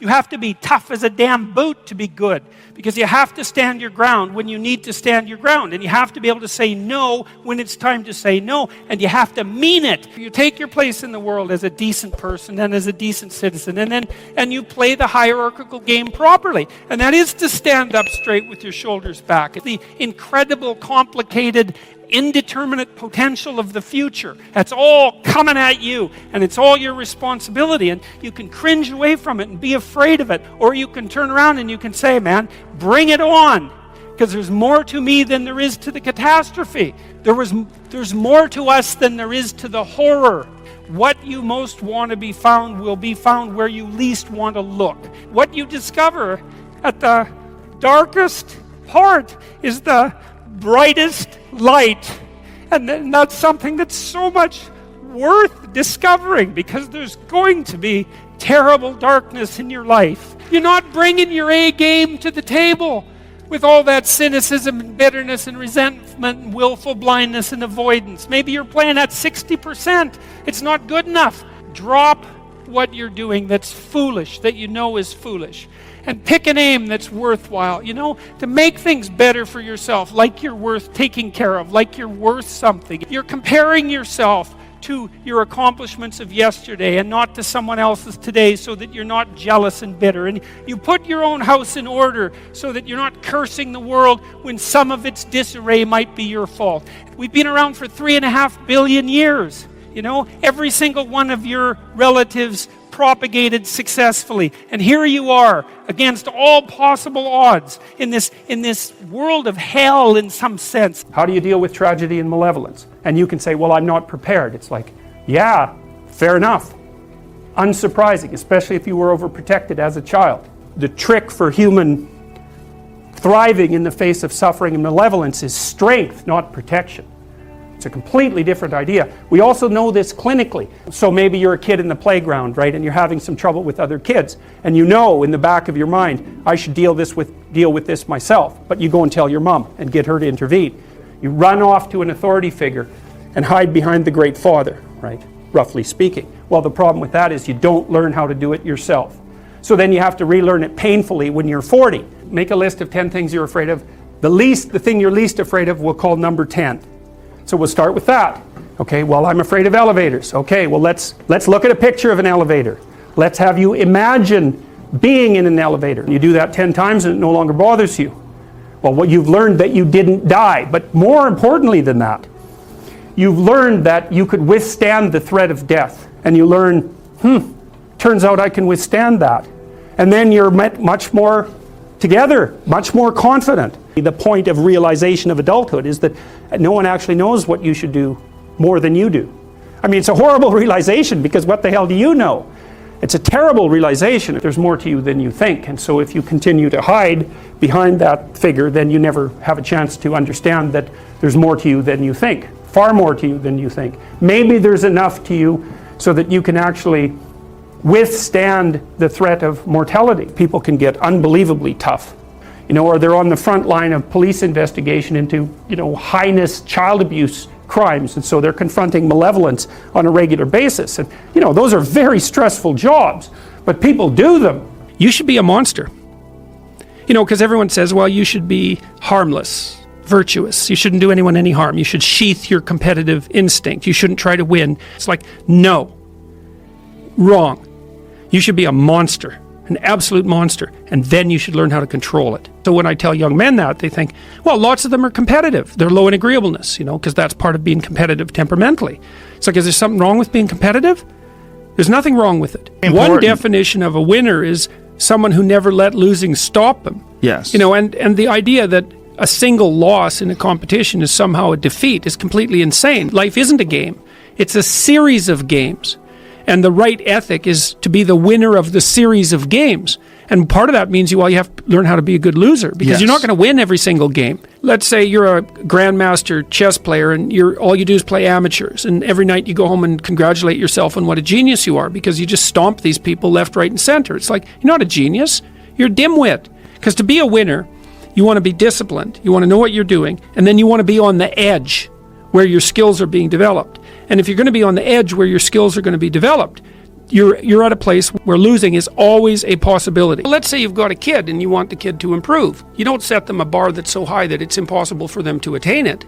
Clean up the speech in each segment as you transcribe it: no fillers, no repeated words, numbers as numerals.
You have to be tough as a damn boot to be good, because you have to stand your ground when you need to stand your ground, and you have to be able to say no when it's time to say no, and you have to mean it. You take your place in the world as a decent person and as a decent citizen, and you play the hierarchical game properly, and that is to stand up straight with your shoulders back. The incredible, complicated, indeterminate potential of the future, that's all coming at you, and it's all your responsibility, and you can cringe away from it and be afraid of it, or you can turn around and you can say, man, bring it on, because there's more to me than there is to the catastrophe. There's more to us than there is to the horror. What you most want to be found will be found where you least want to look. What you discover at the darkest part is the brightest light, and that's something that's so much worth discovering, because there's going to be terrible darkness in your life. You're not bringing your A game to the table with all that cynicism and bitterness and resentment and willful blindness and avoidance. Maybe you're playing at 60%. It's not good enough. Drop what you're doing that's foolish, that you know is foolish, and pick an aim that's worthwhile, to make things better for yourself, like you're worth taking care of, like you're worth something. You're comparing yourself to your accomplishments of yesterday and not to someone else's today, so that you're not jealous and bitter. And you put your own house in order so that you're not cursing the world when some of its disarray might be your fault. We've been around for 3.5 billion years. Every single one of your relatives propagated successfully, and here you are against all possible odds in this world of hell, in some sense. How do you deal with tragedy and malevolence? And you can say, well, I'm not prepared. It's like, yeah, fair enough. Unsurprising, especially if you were overprotected as a child. The trick for human thriving in the face of suffering and malevolence is strength, not protection. It's a completely different idea. We also know this clinically. So maybe you're a kid in the playground, right, and you're having some trouble with other kids, and you know in the back of your mind, I should deal with this myself. But you go and tell your mom and get her to intervene. You run off to an authority figure and hide behind the great father, right, roughly speaking. Well, the problem with that is you don't learn how to do it yourself. So then you have to relearn it painfully when you're 40. Make a list of 10 things you're afraid of. The thing you're least afraid of we'll call number 10. So we'll start with that. Okay, well, I'm afraid of elevators. Okay, well, let's look at a picture of an elevator. Let's have you imagine being in an elevator. You do that 10 times and it no longer bothers you. Well, what you've learned that you didn't die. But more importantly than that, you've learned that you could withstand the threat of death. And you learn, turns out I can withstand that. And then you're much more together, much more confident. The point of realization of adulthood is that no one actually knows what you should do more than you do. I mean, it's a horrible realization, because what the hell do you know? It's a terrible realization. There's more to you than you think. And so if you continue to hide behind that figure, then you never have a chance to understand that there's more to you than you think. Far more to you than you think. Maybe there's enough to you so that you can actually withstand the threat of mortality. People can get unbelievably tough, or they're on the front line of police investigation into, heinous child abuse crimes, and so they're confronting malevolence on a regular basis. And, those are very stressful jobs, but people do them. You should be a monster. Because everyone says, well, you should be harmless, virtuous. You shouldn't do anyone any harm. You should sheath your competitive instinct. You shouldn't try to win. It's like, no. Wrong. You should be a monster, an absolute monster, and then you should learn how to control it. So when I tell young men that, they think, well, lots of them are competitive. They're low in agreeableness, because that's part of being competitive temperamentally. It's like, is there something wrong with being competitive? There's nothing wrong with it. Important. One definition of a winner is someone who never let losing stop them. Yes. And the idea that a single loss in a competition is somehow a defeat is completely insane. Life isn't a game. It's a series of games. And the right ethic is to be the winner of the series of games. And part of that means you have to learn how to be a good loser, because you're not going to win every single game. Let's say you're a grandmaster chess player and all you do is play amateurs, and every night you go home and congratulate yourself on what a genius you are, because you just stomp these people left, right, and center. It's like, you're not a genius, you're a dimwit. Because to be a winner, you want to be disciplined, you want to know what you're doing, and then you want to be on the edge where your skills are being developed. And if you're going to be on the edge where your skills are going to be developed, you're at a place where losing is always a possibility. Let's say you've got a kid and you want the kid to improve. You don't set them a bar that's so high that it's impossible for them to attain it.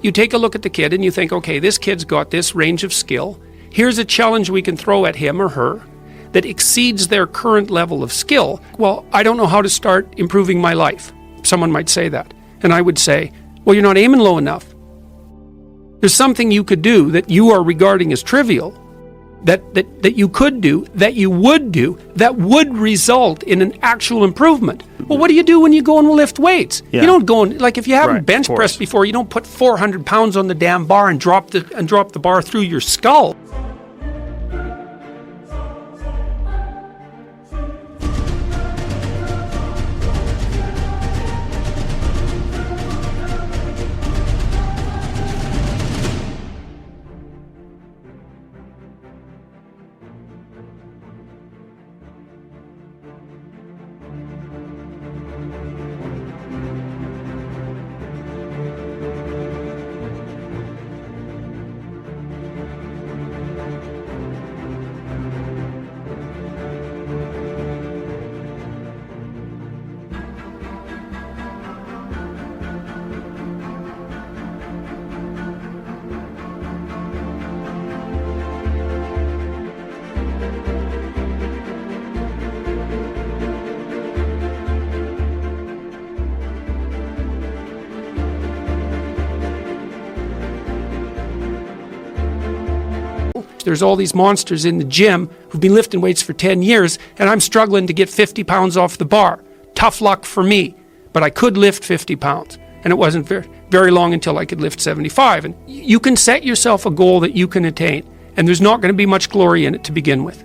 You take a look at the kid and you think, okay, this kid's got this range of skill. Here's a challenge we can throw at him or her that exceeds their current level of skill. Well, I don't know how to start improving my life. Someone might say that. And I would say, well, you're not aiming low enough. There's something you could do that you are regarding as trivial, that you could do, that you would do, that would result in an actual improvement. Well, what do you do when you go and lift weights? Yeah. You don't go and, like, if you haven't bench pressed before, you don't put 400 pounds on the damn bar and drop the bar through your skull. There's all these monsters in the gym who've been lifting weights for 10 years, and I'm struggling to get 50 pounds off the bar. Tough luck for me, but I could lift 50 pounds, and it wasn't very long until I could lift 75. And you can set yourself a goal that you can attain, and there's not going to be much glory in it to begin with.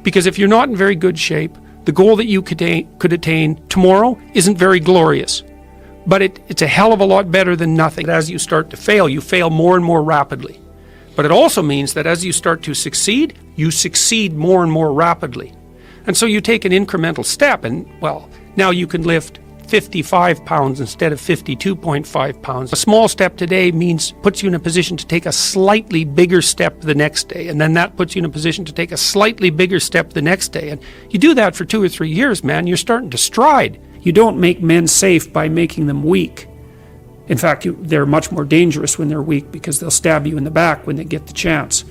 Because if you're not in very good shape, the goal that you could attain tomorrow isn't very glorious. But it's a hell of a lot better than nothing. As you start to fail, you fail more and more rapidly. But it also means that as you start to succeed, you succeed more and more rapidly. And so you take an incremental step and, well, now you can lift 55 pounds instead of 52.5 pounds. A small step today puts you in a position to take a slightly bigger step the next day. And then that puts you in a position to take a slightly bigger step the next day. And you do that for 2 or 3 years, man, you're starting to stride. You don't make men safe by making them weak. In fact, they're much more dangerous when they're weak because they'll stab you in the back when they get the chance,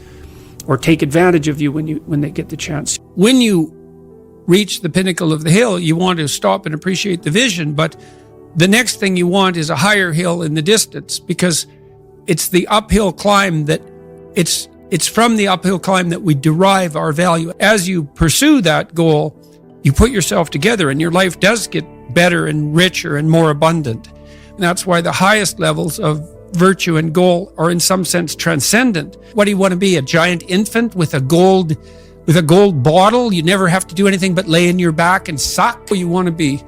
or take advantage of you when they get the chance. When you reach the pinnacle of the hill, you want to stop and appreciate the vision, but the next thing you want is a higher hill in the distance, because it's the uphill climb it's from the uphill climb that we derive our value. As you pursue that goal, you put yourself together and your life does get better and richer and more abundant. And that's why the highest levels of virtue and goal are in some sense transcendent. What do you want to be? A giant infant with a gold bottle? You never have to do anything but lay in your back and suck? What do you want to be?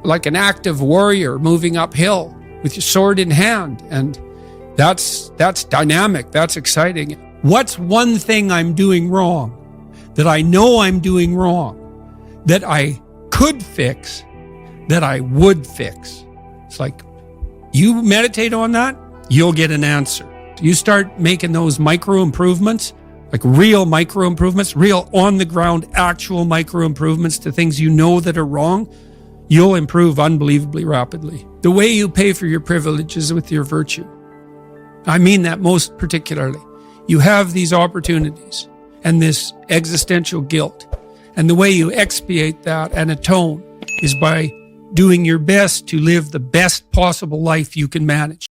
Like an active warrior moving uphill with your sword in hand. And that's dynamic, that's exciting. What's one thing I'm doing wrong that I know I'm doing wrong that I could fix, that I would fix? It's like, you meditate on that, you'll get an answer. You start making those micro improvements, like real micro improvements, real on the ground, actual micro improvements to things you know that are wrong, you'll improve unbelievably rapidly. The way you pay for your privilege is with your virtue. I mean that most particularly. You have these opportunities. and this existential guilt. And the way you expiate that and atone is by doing your best to live the best possible life you can manage.